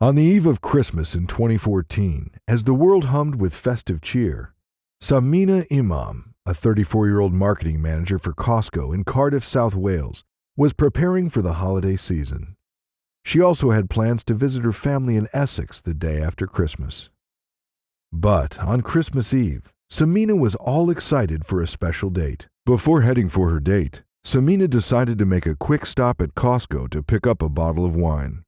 On the eve of Christmas in 2014, as the world hummed with festive cheer, Sameena Imam, a 34-year-old marketing manager for Costco in Cardiff, South Wales, was preparing for the holiday season. She also had plans to visit her family in Essex the day after Christmas. But on Christmas Eve, Sameena was all excited for a special date. Before heading for her date, Sameena decided to make a quick stop at Costco to pick up a bottle of wine.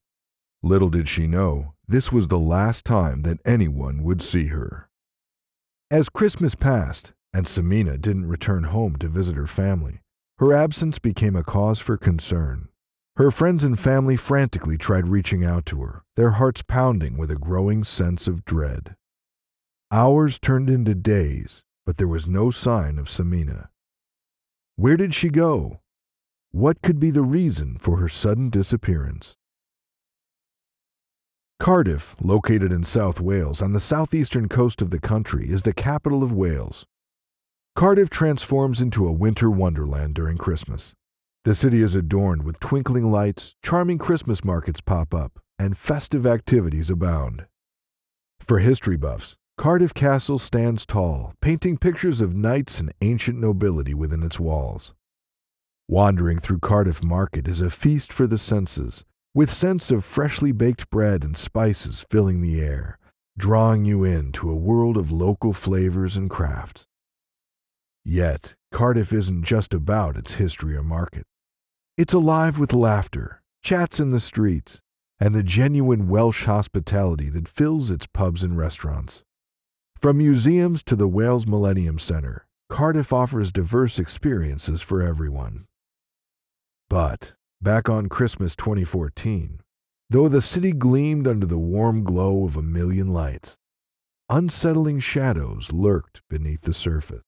Little did she know, this was the last time that anyone would see her. As Christmas passed, and Sameena didn't return home to visit her family, her absence became a cause for concern. Her friends and family frantically tried reaching out to her, their hearts pounding with a growing sense of dread. Hours turned into days, but there was no sign of Sameena. Where did she go? What could be the reason for her sudden disappearance? Cardiff, located in South Wales on the southeastern coast of the country, is the capital of Wales. Cardiff transforms into a winter wonderland during Christmas. The city is adorned with twinkling lights, charming Christmas markets pop up, and festive activities abound. For history buffs, Cardiff Castle stands tall, painting pictures of knights and ancient nobility within its walls. Wandering through Cardiff Market is a feast for the senses, with scents of freshly baked bread and spices filling the air, drawing you into a world of local flavors and crafts. Yet, Cardiff isn't just about its history or market. It's alive with laughter, chats in the streets, and the genuine Welsh hospitality that fills its pubs and restaurants. From museums to the Wales Millennium Centre, Cardiff offers diverse experiences for everyone. But, back on Christmas 2014, though the city gleamed under the warm glow of a million lights, unsettling shadows lurked beneath the surface.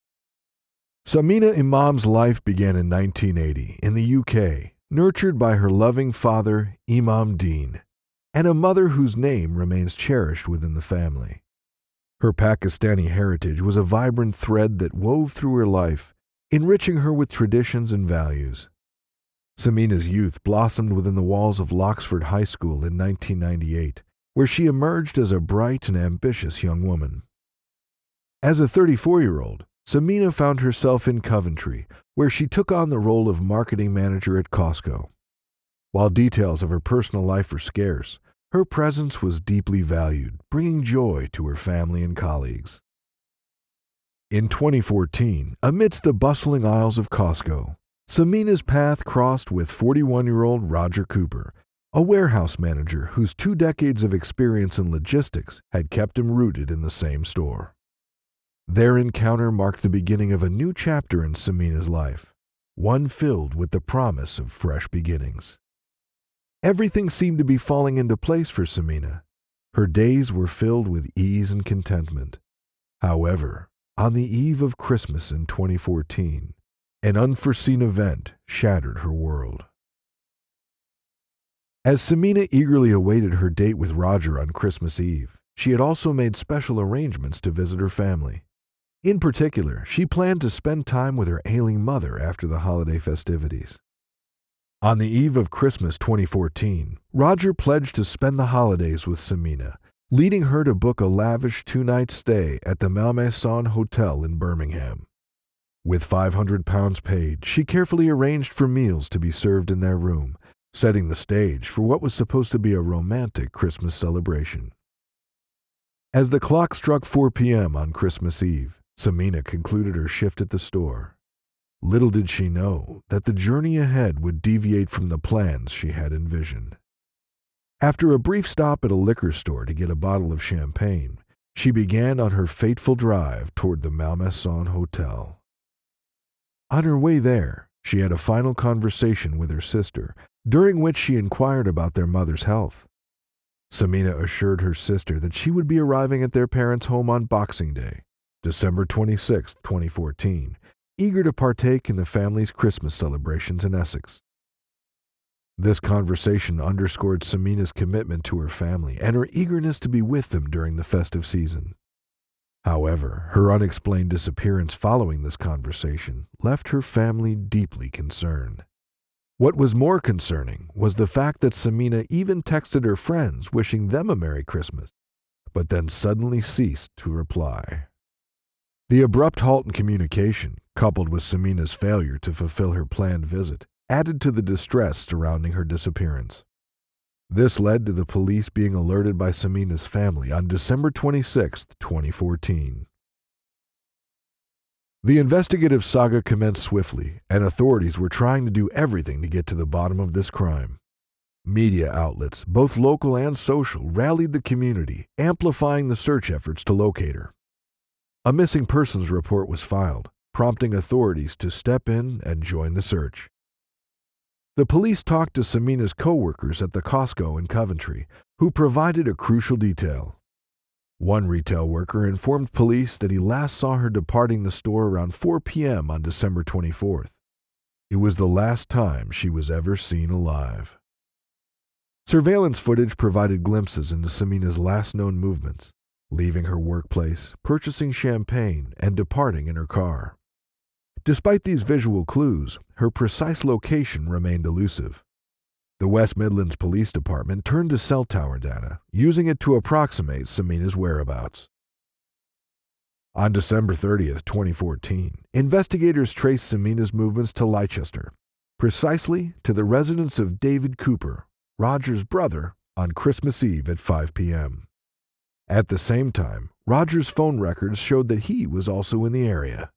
Sameena Imam's life began in 1980 in the UK, nurtured by her loving father, Imam Dean, and a mother whose name remains cherished within the family. Her Pakistani heritage was a vibrant thread that wove through her life, enriching her with traditions and values. Sameena's youth blossomed within the walls of Loxford High School in 1998, where she emerged as a bright and ambitious young woman. As a 34-year-old, Sameena found herself in Coventry, where she took on the role of marketing manager at Costco. While details of her personal life were scarce, her presence was deeply valued, bringing joy to her family and colleagues. In 2014, amidst the bustling aisles of Costco, Sameena's path crossed with 41-year-old Roger Cooper, a warehouse manager whose 2 decades of experience in logistics had kept him rooted in the same store. Their encounter marked the beginning of a new chapter in Sameena's life, one filled with the promise of fresh beginnings. Everything seemed to be falling into place for Sameena. Her days were filled with ease and contentment. However, on the eve of Christmas in 2014, an unforeseen event shattered her world. As Sameena eagerly awaited her date with Roger on Christmas Eve, she had also made special arrangements to visit her family. In particular, she planned to spend time with her ailing mother after the holiday festivities. On the eve of Christmas 2014, Roger pledged to spend the holidays with Sameena, leading her to book a lavish 2-night stay at the Malmaison Hotel in Birmingham. With £500 paid, she carefully arranged for meals to be served in their room, setting the stage for what was supposed to be a romantic Christmas celebration. As the clock struck 4 p.m. on Christmas Eve, Sameena concluded her shift at the store. Little did she know that the journey ahead would deviate from the plans she had envisioned. After a brief stop at a liquor store to get a bottle of champagne, she began on her fateful drive toward the Malmaison Hotel. On her way there, she had a final conversation with her sister, during which she inquired about their mother's health. Sameena assured her sister that she would be arriving at their parents' home on Boxing Day, December 26, 2014, eager to partake in the family's Christmas celebrations in Essex. This conversation underscored Sameena's commitment to her family and her eagerness to be with them during the festive season. However, her unexplained disappearance following this conversation left her family deeply concerned. What was more concerning was the fact that Sameena even texted her friends wishing them a Merry Christmas, but then suddenly ceased to reply. The abrupt halt in communication, coupled with Sameena's failure to fulfill her planned visit, added to the distress surrounding her disappearance. This led to the police being alerted by Sameena's family on December 26, 2014. The investigative saga commenced swiftly, and authorities were trying to do everything to get to the bottom of this crime. Media outlets, both local and social, rallied the community, amplifying the search efforts to locate her. A missing persons report was filed, prompting authorities to step in and join the search. The police talked to Sameena's co-workers at the Costco in Coventry, who provided a crucial detail. One retail worker informed police that he last saw her departing the store around 4 p.m. on December 24th. It was the last time she was ever seen alive. Surveillance footage provided glimpses into Sameena's last known movements, leaving her workplace, purchasing champagne, and departing in her car. Despite these visual clues, her precise location remained elusive. The West Midlands Police Department turned to cell tower data, using it to approximate Sameena's whereabouts. On December 30, 2014, investigators traced Sameena's movements to Leicester, precisely to the residence of David Cooper, Roger's brother, on Christmas Eve at 5 p.m. At the same time, Roger's phone records showed that he was also in the area.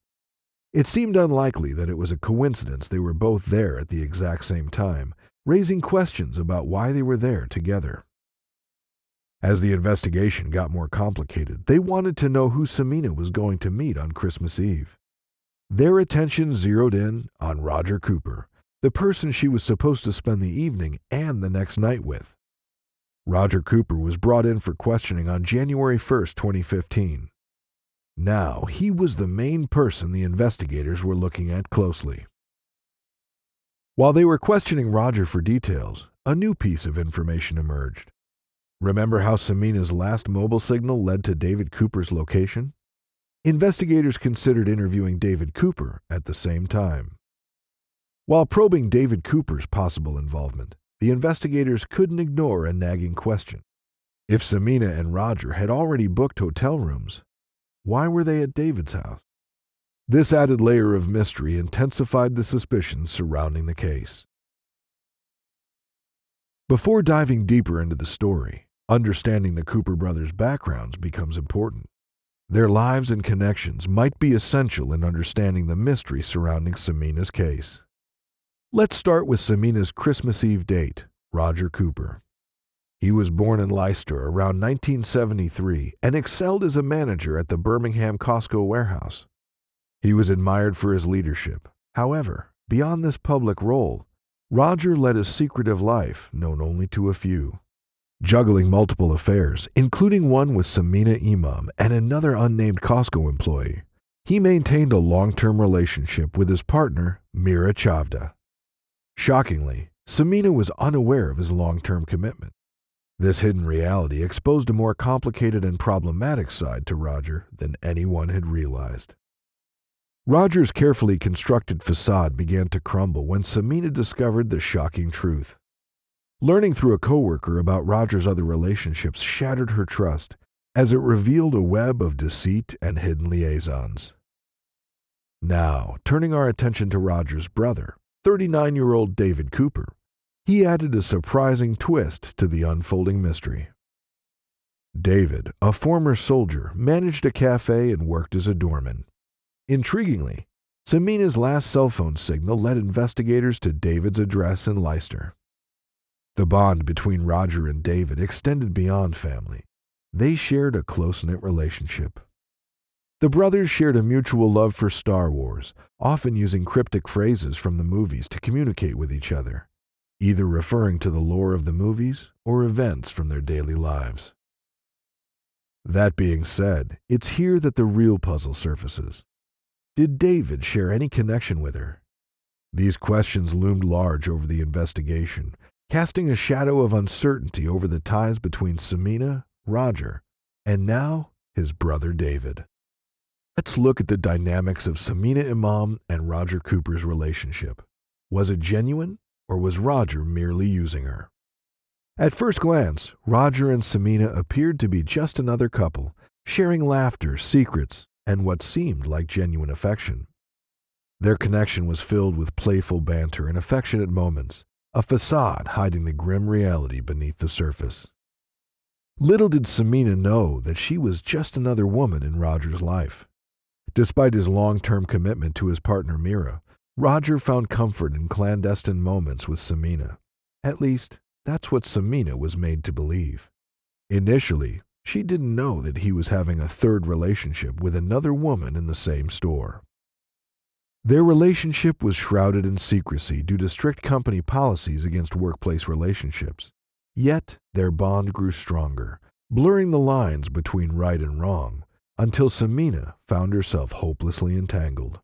It seemed unlikely that it was a coincidence they were both there at the exact same time, raising questions about why they were there together. As the investigation got more complicated, they wanted to know who Sameena was going to meet on Christmas Eve. Their attention zeroed in on Roger Cooper, the person she was supposed to spend the evening and the next night with. Roger Cooper was brought in for questioning on January 1, 2015. Now, he was the main person the investigators were looking at closely. While they were questioning Roger for details, a new piece of information emerged. Remember how Sameena's last mobile signal led to David Cooper's location? Investigators considered interviewing David Cooper at the same time. While probing David Cooper's possible involvement, the investigators couldn't ignore a nagging question. If Sameena and Roger had already booked hotel rooms, why were they at David's house? This added layer of mystery intensified the suspicions surrounding the case. Before diving deeper into the story, understanding the Cooper brothers' backgrounds becomes important. Their lives and connections might be essential in understanding the mystery surrounding Sameena's case. Let's start with Sameena's Christmas Eve date, Roger Cooper. He was born in Leicester around 1973 and excelled as a manager at the Birmingham Costco warehouse. He was admired for his leadership. However, beyond this public role, Roger led a secretive life known only to a few. Juggling multiple affairs, including one with Sameena Imam and another unnamed Costco employee, he maintained a long-term relationship with his partner, Mira Chavda. Shockingly, Sameena was unaware of his long-term commitment. This hidden reality exposed a more complicated and problematic side to Roger than anyone had realized. Roger's carefully constructed facade began to crumble when Sameena discovered the shocking truth. Learning through a coworker about Roger's other relationships shattered her trust, as it revealed a web of deceit and hidden liaisons. Now, turning our attention to Roger's brother, 39-year-old David Cooper, he added a surprising twist to the unfolding mystery. David, a former soldier, managed a cafe and worked as a doorman. Intriguingly, Sameena's last cell phone signal led investigators to David's address in Leicester. The bond between Roger and David extended beyond family. They shared a close-knit relationship. The brothers shared a mutual love for Star Wars, often using cryptic phrases from the movies to communicate with each other, either referring to the lore of the movies or events from their daily lives. That being said, it's here that the real puzzle surfaces. Did David share any connection with her? These questions loomed large over the investigation, casting a shadow of uncertainty over the ties between Sameena, Roger, and now his brother David. Let's look at the dynamics of Sameena Imam and Roger Cooper's relationship. Was it genuine, or was Roger merely using her? At first glance, Roger and Sameena appeared to be just another couple, sharing laughter, secrets, and what seemed like genuine affection. Their connection was filled with playful banter and affectionate moments, a facade hiding the grim reality beneath the surface. Little did Sameena know that she was just another woman in Roger's life. Despite his long-term commitment to his partner Mira, Roger found comfort in clandestine moments with Sameena. At least, that's what Sameena was made to believe. Initially, she didn't know that he was having a third relationship with another woman in the same store. Their relationship was shrouded in secrecy due to strict company policies against workplace relationships. Yet, their bond grew stronger, blurring the lines between right and wrong, until Sameena found herself hopelessly entangled.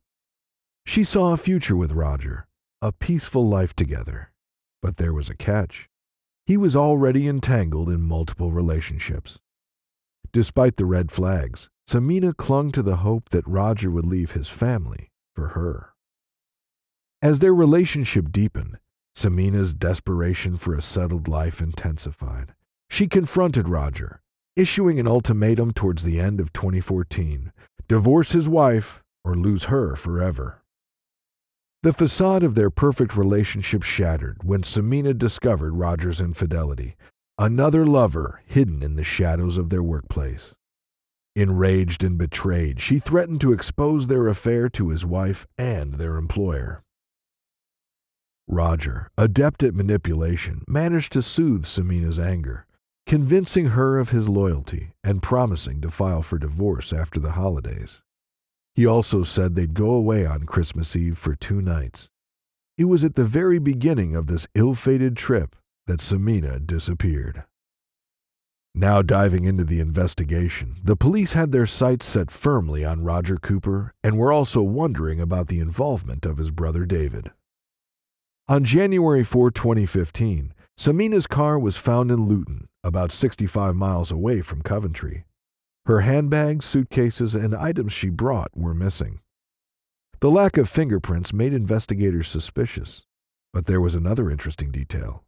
She saw a future with Roger, a peaceful life together. But there was a catch. He was already entangled in multiple relationships. Despite the red flags, Sameena clung to the hope that Roger would leave his family for her. As their relationship deepened, Sameena's desperation for a settled life intensified. She confronted Roger, issuing an ultimatum towards the end of 2014, divorce his wife or lose her forever. The facade of their perfect relationship shattered when Sameena discovered Roger's infidelity, another lover hidden in the shadows of their workplace. Enraged and betrayed, she threatened to expose their affair to his wife and their employer. Roger, adept at manipulation, managed to soothe Sameena's anger, convincing her of his loyalty and promising to file for divorce after the holidays. He also said they'd go away on Christmas Eve for 2 nights. It was at the very beginning of this ill-fated trip that Sameena disappeared. Now diving into the investigation, the police had their sights set firmly on Roger Cooper and were also wondering about the involvement of his brother David. On January 4, 2015, Sameena's car was found in Luton, about 65 miles away from Coventry. Her handbags, suitcases, and items she brought were missing. The lack of fingerprints made investigators suspicious, but there was another interesting detail.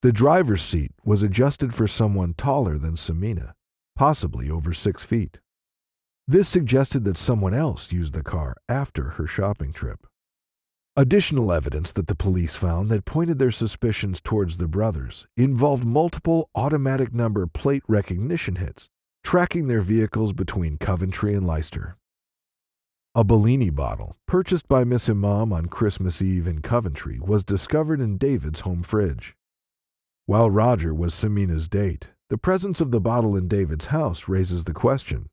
The driver's seat was adjusted for someone taller than Sameena, possibly over 6 feet. This suggested that someone else used the car after her shopping trip. Additional evidence that the police found that pointed their suspicions towards the brothers involved multiple automatic number plate recognition hits, tracking their vehicles between Coventry and Leicester. A Bellini bottle, purchased by Miss Imam on Christmas Eve in Coventry, was discovered in David's home fridge. While Roger was Sameena's date, the presence of the bottle in David's house raises the question: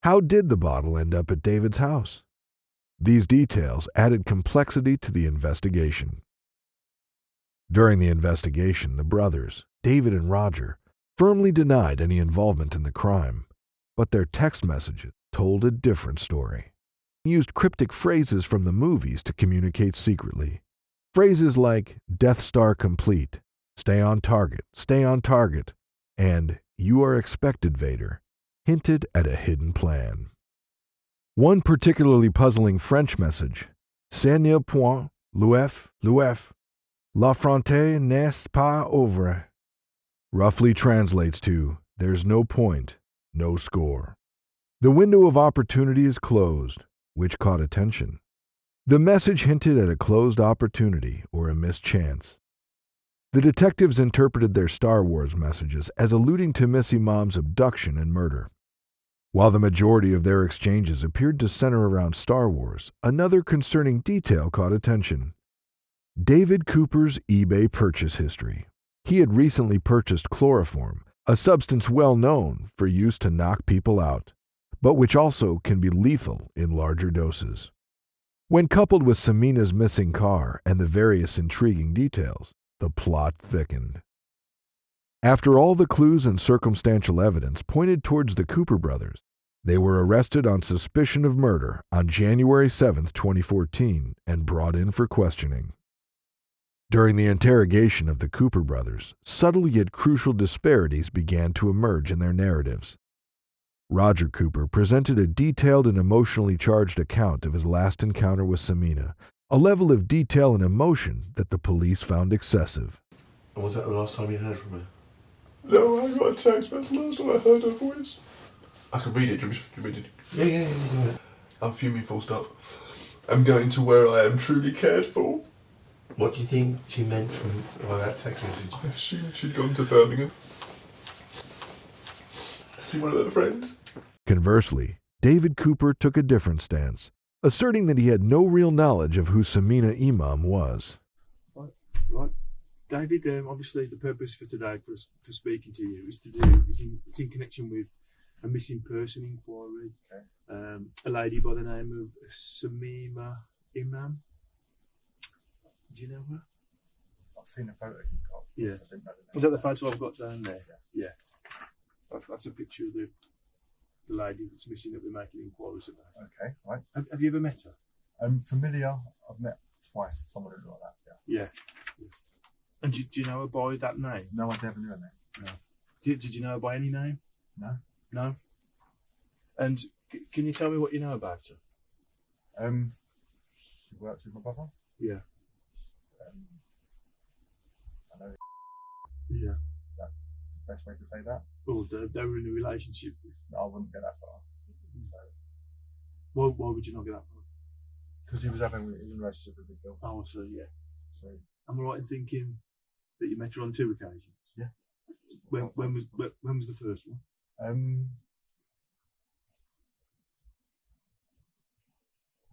how did the bottle end up at David's house? These details added complexity to the investigation. During the investigation, the brothers, David and Roger, firmly denied any involvement in the crime, but their text messages told a different story. They used cryptic phrases from the movies to communicate secretly. Phrases like "Death Star complete," "Stay on target," and "You are expected, Vader," hinted at a hidden plan. One particularly puzzling French message, "Ce n'est point l'oeuf, la frontière n'est pas ouverte," roughly translates to, "There's no point, no score." The window of opportunity is closed, which caught attention. The message hinted at a closed opportunity or a missed chance. The detectives interpreted their Star Wars messages as alluding to Miss Imam's abduction and murder. While the majority of their exchanges appeared to center around Star Wars, another concerning detail caught attention: David Cooper's eBay purchase history. He had recently purchased chloroform, a substance well known for use to knock people out, but which also can be lethal in larger doses. When coupled with Sameena's missing car and the various intriguing details, the plot thickened. After all the clues and circumstantial evidence pointed towards the Cooper brothers, they were arrested on suspicion of murder on January 7, 2014, and brought in for questioning. During the interrogation of the Cooper brothers, subtle yet crucial disparities began to emerge in their narratives. Roger Cooper presented a detailed and emotionally charged account of his last encounter with Sameena, a level of detail and emotion that the police found excessive. And was that the last time you heard from her? No, I got a text. That's the last time I heard her voice. I can read it. Do you read it? Yeah, go ahead. I'm fuming, full stop. I'm going to where I am truly cared for. What do you think she meant by that text message? I assumed she'd gone to Birmingham. See one of her friends. Conversely, David Cooper took a different stance, asserting that he had no real knowledge of who Sameena Imam was. Right. David, obviously the purpose for today for speaking to you is it's in connection with a missing person inquiry. Okay. A lady by the name of Sameena Imam. Do you know her? I've seen a photo you've got. Yeah. I didn't know the name. Is that the photo I've got down there? Yeah. That's a picture of the lady that's missing that we're making inquiries about. Okay, right. Have you ever met her? Familiar. I've met twice someone who looked like that. Yeah. And do you know her by that name? No, I never knew her name. No. Did you know her by any name? No. No. And can you tell me what you know about her? She works with my brother. Yeah. I know. Yeah. Is that the best way to say that? Oh, they were in a relationship. No, I wouldn't get that far. So, Why would you not get that far? because he was in a relationship with this girl. Oh, so yeah. So Am I right in thinking that you met her on 2 occasions? Yeah. When was the first one? I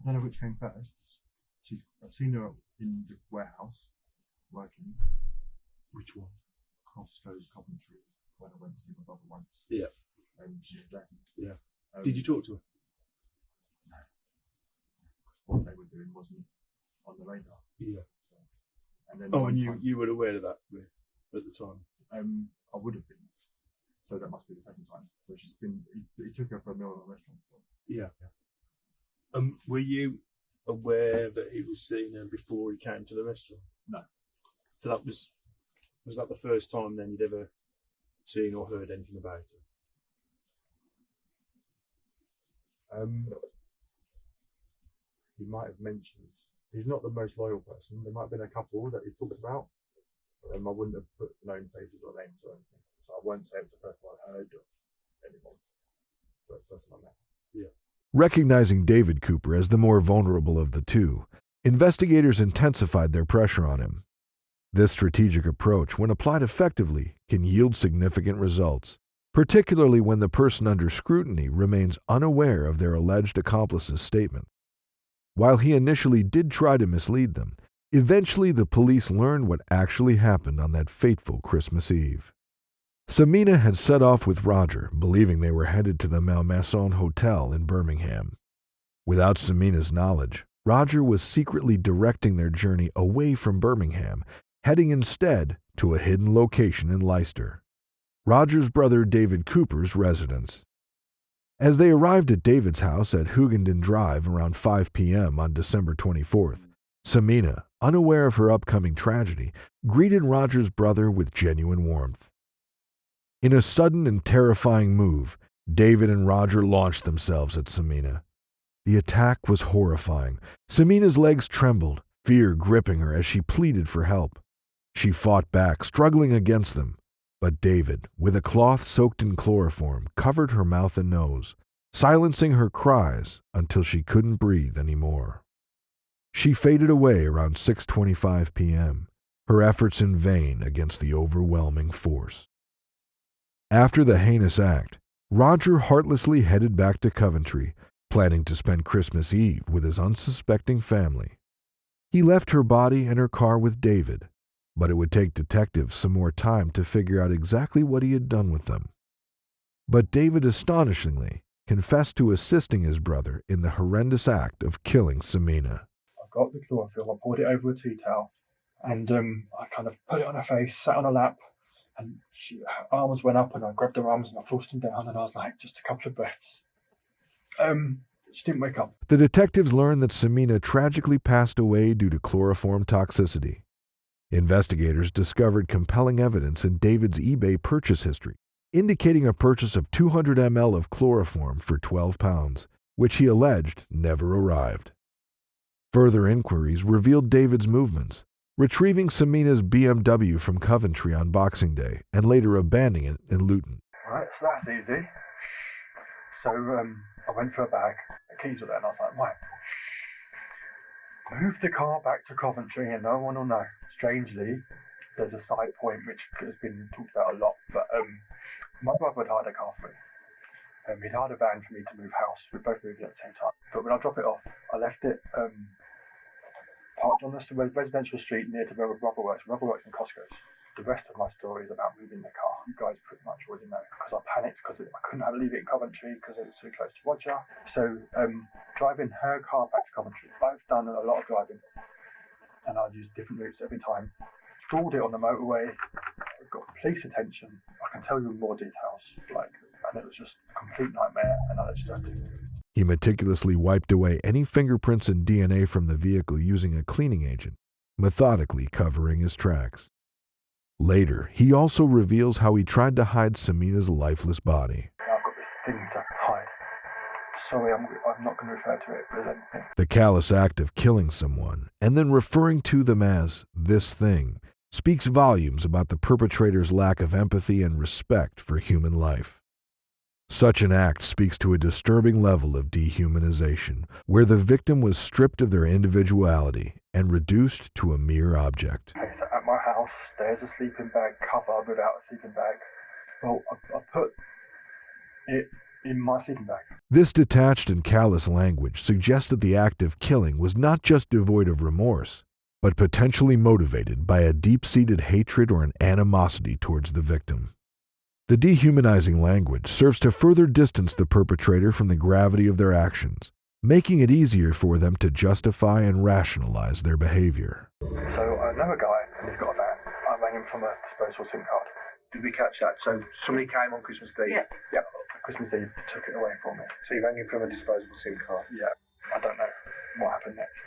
don't know which came first. I've seen her in the warehouse working. Which one? Costco's Coventry when I went to see my brother once. Yeah. She was there. Yeah. Did you talk to her? No. What they were doing wasn't on the radar. Yeah. So, and then and you were aware of that at the time? I would have been. So that must be the second time. So she's been. He took her for a meal at a restaurant. Yeah. Were you aware that he was seeing her before he came to the restaurant? No. So that was that the first time then you'd ever seen or heard anything about her? He might have mentioned. He's not the most loyal person. There might have been a couple that he's talked about. I wouldn't have put known faces or names or anything. So I won't say it's the first time I heard of anyone. But it's the first time I met. Yeah. Recognizing David Cooper as the more vulnerable of the two, investigators intensified their pressure on him. This strategic approach, when applied effectively, can yield significant results, particularly when the person under scrutiny remains unaware of their alleged accomplice's statement. While he initially did try to mislead them, eventually the police learned what actually happened on that fateful Christmas Eve. Sameena had set off with Roger, believing they were headed to the Malmaison Hotel in Birmingham. Without Sameena's knowledge, Roger was secretly directing their journey away from Birmingham, heading instead to a hidden location in Leicester, Roger's brother David Cooper's residence. As they arrived at David's house at Hughenden Drive around 5 p.m. on December 24th, Sameena, unaware of her upcoming tragedy, greeted Roger's brother with genuine warmth. In a sudden and terrifying move, David and Roger launched themselves at Sameena. The attack was horrifying. Sameena's legs trembled, fear gripping her as she pleaded for help. She fought back, struggling against them. But David, with a cloth soaked in chloroform, covered her mouth and nose, silencing her cries until she couldn't breathe anymore. She faded away around 6:25 p.m., her efforts in vain against the overwhelming force. After the heinous act, Roger heartlessly headed back to Coventry, planning to spend Christmas Eve with his unsuspecting family. He left her body and her car with David, but it would take detectives some more time to figure out exactly what he had done with them. But David astonishingly confessed to assisting his brother in the horrendous act of killing Sameena. I got the chlorophyll, I poured it over a tea towel, and I kind of put it on her face, sat on her lap, and her arms went up, and I grabbed her arms and I forced them down, and I was like, just a couple of breaths. She didn't wake up. The detectives learned that Sameena tragically passed away due to chloroform toxicity. Investigators discovered compelling evidence in David's eBay purchase history, indicating a purchase of 200 ml of chloroform for £12, which he alleged never arrived. Further inquiries revealed David's movements, retrieving Sameena's BMW from Coventry on Boxing Day and later abandoning it in Luton. Right, so that's easy. So I went for a bag, the keys were there, and I was like, right, move the car back to Coventry and no one will know. Strangely, there's a side point which has been talked about a lot, but my brother had hired a car for me. He'd hired a van for me to move house. We both moved at the same time. But when I drop it off, I left it parked on this residential street near to where my brother works. My brother works in Costco's. The rest of my story is about moving the car. You guys pretty much already know, because I panicked because I couldn't leave it in Coventry because it was too close to Roger. So driving her car back to Coventry, I've done a lot of driving, and I've used different routes every time. Stalled it on the motorway, got police attention. I can tell you more details, and it was just a complete nightmare, and I just had to. He meticulously wiped away any fingerprints and DNA from the vehicle using a cleaning agent, methodically covering his tracks. Later, he also reveals how he tried to hide Sameena's lifeless body. I've got this thing to hide. Sorry, I'm not going to refer to it as anything. The callous act of killing someone and then referring to them as this thing speaks volumes about the perpetrator's lack of empathy and respect for human life. Such an act speaks to a disturbing level of dehumanization, where the victim was stripped of their individuality and reduced to a mere object. Okay, so at my house, there's a sleeping bag cover without a sleeping bag. Well, I put it in my sleeping bag. This detached and callous language suggests that the act of killing was not just devoid of remorse, but potentially motivated by a deep-seated hatred or an animosity towards the victim. The dehumanizing language serves to further distance the perpetrator from the gravity of their actions, making it easier for them to justify and rationalize their behavior. So I know a guy, and he's got a van. I rang him from a disposable SIM card. Did we catch that? So somebody came on Christmas Day? Yeah. Christmas Eve took it away from me. So you rang him from a disposable SIM card? Yeah. I don't know what happened next.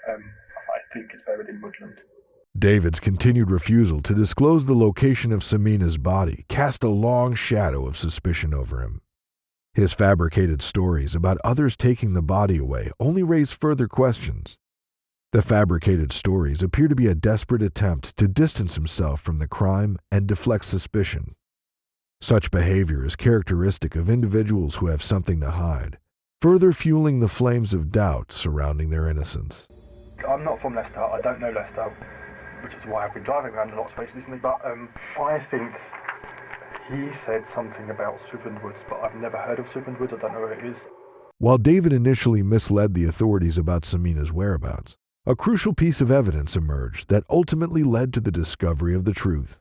I think it's buried in woodland. David's continued refusal to disclose the location of Sameena's body cast a long shadow of suspicion over him. His fabricated stories about others taking the body away only raise further questions. The fabricated stories appear to be a desperate attempt to distance himself from the crime and deflect suspicion. Such behavior is characteristic of individuals who have something to hide, further fueling the flames of doubt surrounding their innocence. I'm not from Leicester. I don't know Leicester, which is why I've been driving around a lot of space recently, but I think he said something about Swiveland Woods, but I've never heard of Swiveland Woods. I don't know where it is. While David initially misled the authorities about Sameena's whereabouts, a crucial piece of evidence emerged that ultimately led to the discovery of the truth.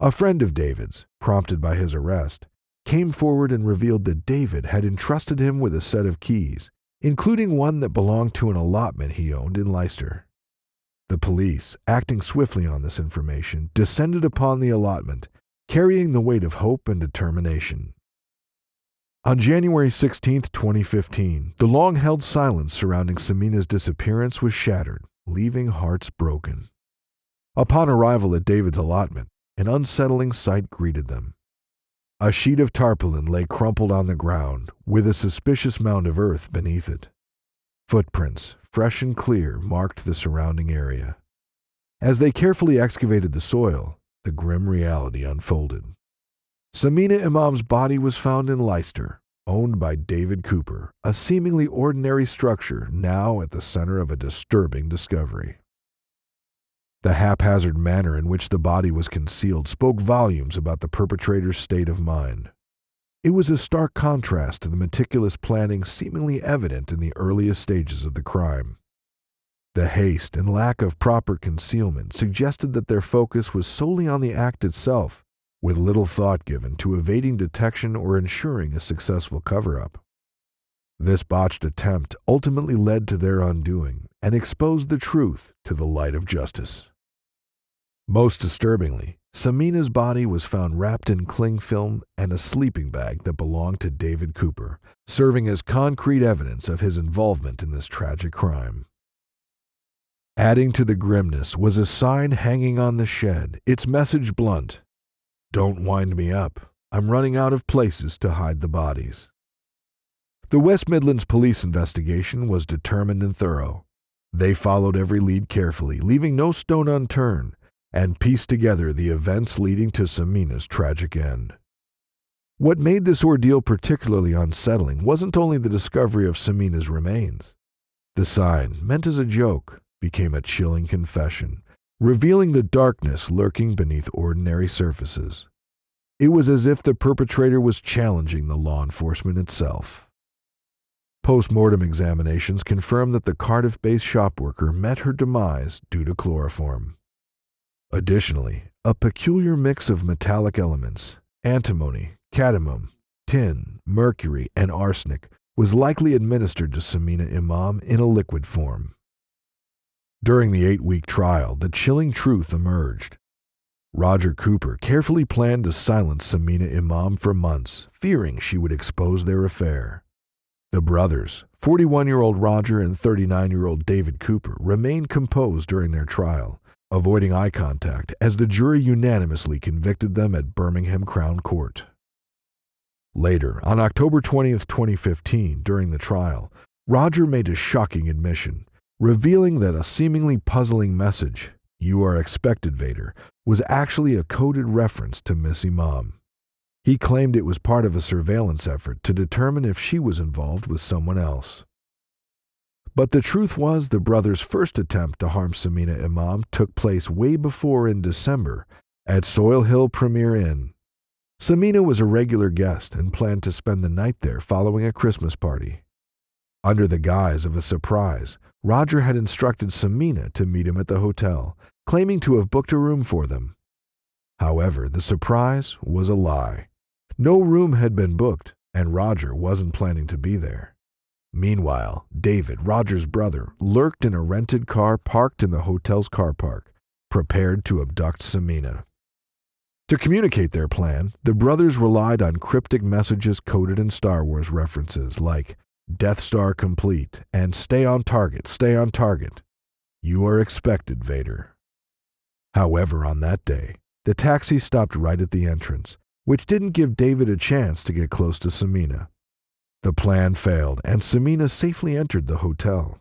A friend of David's, prompted by his arrest, came forward and revealed that David had entrusted him with a set of keys, including one that belonged to an allotment he owned in Leicester. The police, acting swiftly on this information, descended upon the allotment, carrying the weight of hope and determination. On January 16, 2015, the long-held silence surrounding Sameena's disappearance was shattered, leaving hearts broken. Upon arrival at David's allotment, an unsettling sight greeted them. A sheet of tarpaulin lay crumpled on the ground, with a suspicious mound of earth beneath it. Footprints, fresh and clear, marked the surrounding area. As they carefully excavated the soil, the grim reality unfolded. Sameena Imam's body was found in Leicester, owned by David Cooper, a seemingly ordinary structure now at the center of a disturbing discovery. The haphazard manner in which the body was concealed spoke volumes about the perpetrator's state of mind. It was a stark contrast to the meticulous planning seemingly evident in the earliest stages of the crime. The haste and lack of proper concealment suggested that their focus was solely on the act itself, with little thought given to evading detection or ensuring a successful cover-up. This botched attempt ultimately led to their undoing and exposed the truth to the light of justice. Most disturbingly, Sameena's body was found wrapped in cling film and a sleeping bag that belonged to David Cooper, serving as concrete evidence of his involvement in this tragic crime. Adding to the grimness was a sign hanging on the shed, its message blunt: "Don't wind me up. I'm running out of places to hide the bodies." The West Midlands police investigation was determined and thorough. They followed every lead carefully, leaving no stone unturned, and pieced together the events leading to Samena's tragic end. What made this ordeal particularly unsettling wasn't only the discovery of Samena's remains. The sign, meant as a joke, became a chilling confession, revealing the darkness lurking beneath ordinary surfaces. It was as if the perpetrator was challenging the law enforcement itself. Post-mortem examinations confirmed that the Cardiff-based shopworker met her demise due to chloroform. Additionally, a peculiar mix of metallic elements, antimony, cadmium, tin, mercury, and arsenic, was likely administered to Sameena Imam in a liquid form. During the 8-week trial, the chilling truth emerged. Roger Cooper carefully planned to silence Sameena Imam for months, fearing she would expose their affair. The brothers, 41-year-old Roger and 39-year-old David Cooper, remained composed during their trial, avoiding eye contact as the jury unanimously convicted them at Birmingham Crown Court. Later, on October 20, 2015, during the trial, Roger made a shocking admission, revealing that a seemingly puzzling message, "You are expected, Vader," was actually a coded reference to Miss Imam. He claimed it was part of a surveillance effort to determine if she was involved with someone else. But the truth was the brothers' first attempt to harm Sameena Imam took place way before in December at Soil Hill Premier Inn. Sameena was a regular guest and planned to spend the night there following a Christmas party. Under the guise of a surprise, Roger had instructed Sameena to meet him at the hotel, claiming to have booked a room for them. However, the surprise was a lie. No room had been booked, and Roger wasn't planning to be there. Meanwhile, David, Roger's brother, lurked in a rented car parked in the hotel's car park, prepared to abduct Sameena. To communicate their plan, the brothers relied on cryptic messages coded in Star Wars references like "Death Star complete" and "Stay on target, stay on target. You are expected, Vader." However, on that day, the taxi stopped right at the entrance, which didn't give David a chance to get close to Sameena. The plan failed, and Sameena safely entered the hotel.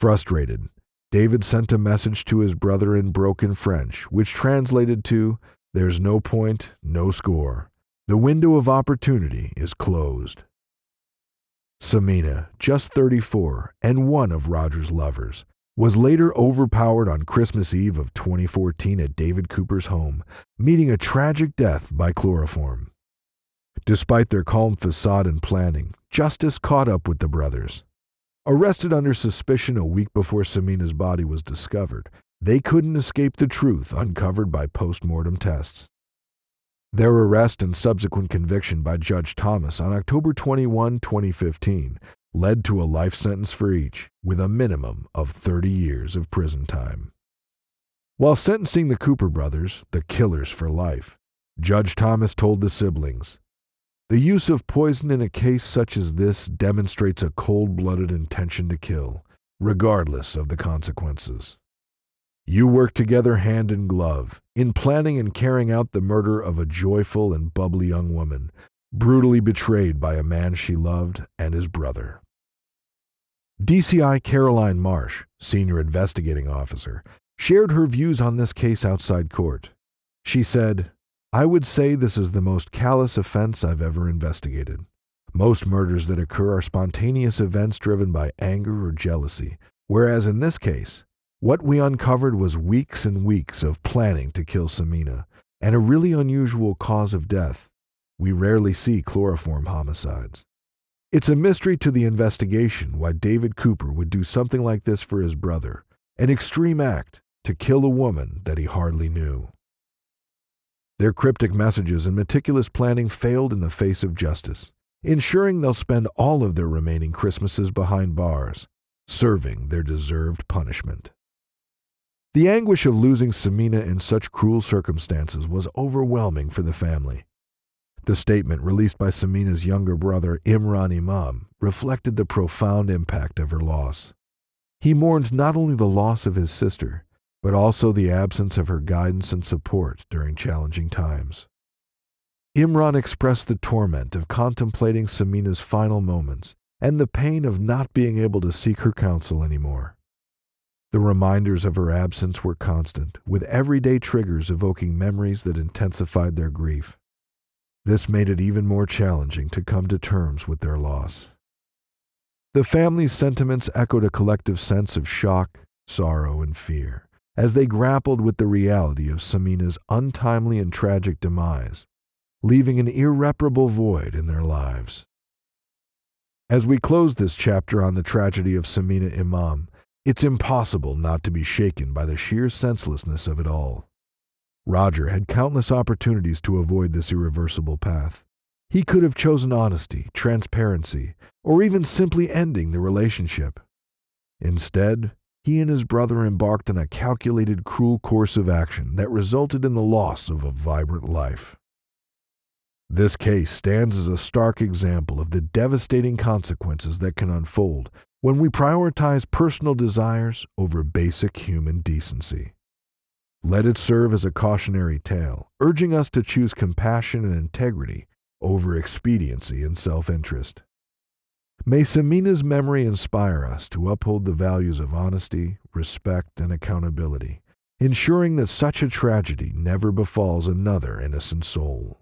Frustrated, David sent a message to his brother in broken French, which translated to, "There's no point, no score. The window of opportunity is closed." Sameena, just 34 and one of Roger's lovers, was later overpowered on Christmas Eve of 2014 at David Cooper's home, meeting a tragic death by chloroform. Despite their calm facade and planning, justice caught up with the brothers. Arrested under suspicion a week before Sameena's body was discovered, they couldn't escape the truth uncovered by post-mortem tests. Their arrest and subsequent conviction by Judge Thomas on October 21, 2015, led to a life sentence for each, with a minimum of 30 years of prison time. While sentencing the Cooper brothers, the killers for life, Judge Thomas told the siblings, "The use of poison in a case such as this demonstrates a cold-blooded intention to kill, regardless of the consequences. You worked together hand in glove, in planning and carrying out the murder of a joyful and bubbly young woman, brutally betrayed by a man she loved and his brother." DCI Caroline Marsh, senior investigating officer, shared her views on this case outside court. She said, "I would say this is the most callous offense I've ever investigated. Most murders that occur are spontaneous events driven by anger or jealousy, whereas in this case, what we uncovered was weeks and weeks of planning to kill Sameena, and a really unusual cause of death. We rarely see chloroform homicides. It's a mystery to the investigation why David Cooper would do something like this for his brother, an extreme act to kill a woman that he hardly knew." Their cryptic messages and meticulous planning failed in the face of justice, ensuring they'll spend all of their remaining Christmases behind bars, serving their deserved punishment. The anguish of losing Sameena in such cruel circumstances was overwhelming for the family. The statement released by Sameena's younger brother, Imran Imam, reflected the profound impact of her loss. He mourned not only the loss of his sister, but also the absence of her guidance and support during challenging times. Imran expressed the torment of contemplating Sameena's final moments and the pain of not being able to seek her counsel anymore. The reminders of her absence were constant, with everyday triggers evoking memories that intensified their grief. This made it even more challenging to come to terms with their loss. The family's sentiments echoed a collective sense of shock, sorrow, and fear as they grappled with the reality of Sameena's untimely and tragic demise, leaving an irreparable void in their lives. As we close this chapter on the tragedy of Sameena Imam, it's impossible not to be shaken by the sheer senselessness of it all. Roger had countless opportunities to avoid this irreversible path. He could have chosen honesty, transparency, or even simply ending the relationship. Instead, he and his brother embarked on a calculated, cruel course of action that resulted in the loss of a vibrant life. This case stands as a stark example of the devastating consequences that can unfold when we prioritize personal desires over basic human decency. Let it serve as a cautionary tale, urging us to choose compassion and integrity over expediency and self-interest. May Sameena's memory inspire us to uphold the values of honesty, respect, and accountability, ensuring that such a tragedy never befalls another innocent soul.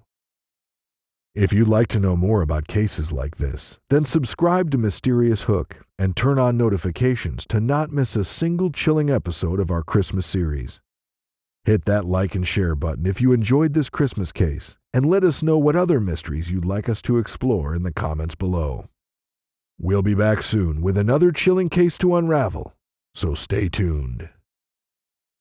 If you'd like to know more about cases like this, then subscribe to Mysterious Hook and turn on notifications to not miss a single chilling episode of our Christmas series. Hit that like and share button if you enjoyed this Christmas case, and let us know what other mysteries you'd like us to explore in the comments below. We'll be back soon with another chilling case to unravel, so stay tuned.